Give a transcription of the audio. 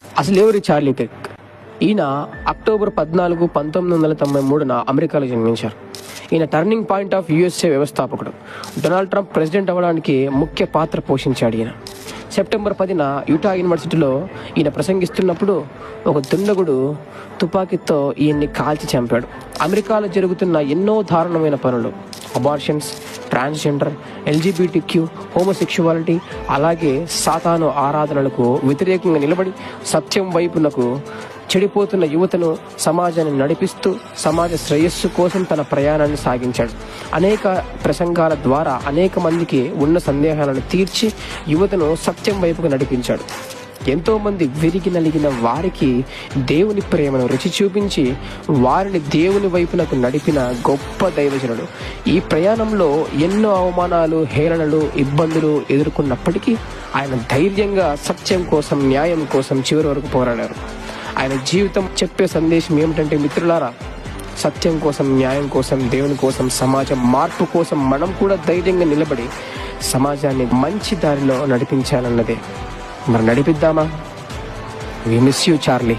అసలు ఎవరు Charlie Kirk? ఈయన అక్టోబర్ 14, 1993 అమెరికాలో జన్మించారు. ఈయన టర్నింగ్ పాయింట్ ఆఫ్ యుఎస్ఏ వ్యవస్థాపకుడు. డొనాల్డ్ ట్రంప్ ప్రెసిడెంట్ అవ్వడానికి ముఖ్య పాత్ర పోషించాడు ఈయన. సెప్టెంబర్ 10 యూటా యూనివర్సిటీలో ఈయన ప్రసంగిస్తున్నప్పుడు ఒక దుండగుడు తుపాకీతో ఈయన్ని కాల్చి చంపాడు. అమెరికాలో జరుగుతున్న ఎన్నో దారుణమైన పనులు, అబార్షన్స్, ట్రాన్స్జెండర్, ఎల్జీబీటీక్యూ, హోమోసెక్షువాలిటీ, అలాగే సాతాను ఆరాధనలకు వ్యతిరేకంగా నిలబడి సత్యం వైపునకు చెడిపోతున్న యువతను, సమాజాన్ని నడిపిస్తూ సమాజ శ్రేయస్సు కోసం తన ప్రయాణాన్ని సాగించాడు. అనేక ప్రసంగాల ద్వారా అనేక మందికి ఉన్న సందేహాలను తీర్చి యువతను సత్యం వైపుకు నడిపించాడు. ఎంతోమంది విరిగి నలిగిన వారికి దేవుని ప్రేమను రుచి చూపించి వారిని దేవుని వైపునకు నడిపిన గొప్ప దైవజనుడు. ఈ ప్రయాణంలో ఎన్నో అవమానాలు, హేళనలు, ఇబ్బందులు ఎదుర్కొన్నప్పటికీ ఆయన ధైర్యంగా సత్యం కోసం, న్యాయం కోసం చివరి వరకు పోరాడారు. ఆయన జీవితం చెప్పే సందేశం ఏమిటంటే, మిత్రులారా, సత్యం కోసం, న్యాయం కోసం, దేవుని కోసం, సమాజం మార్పు కోసం మనం కూడా ధైర్యంగా నిలబడి సమాజాన్ని మంచి దారిలో నడిపించాలన్నదే. మరి నడిపిద్దామా? We miss you Charlie.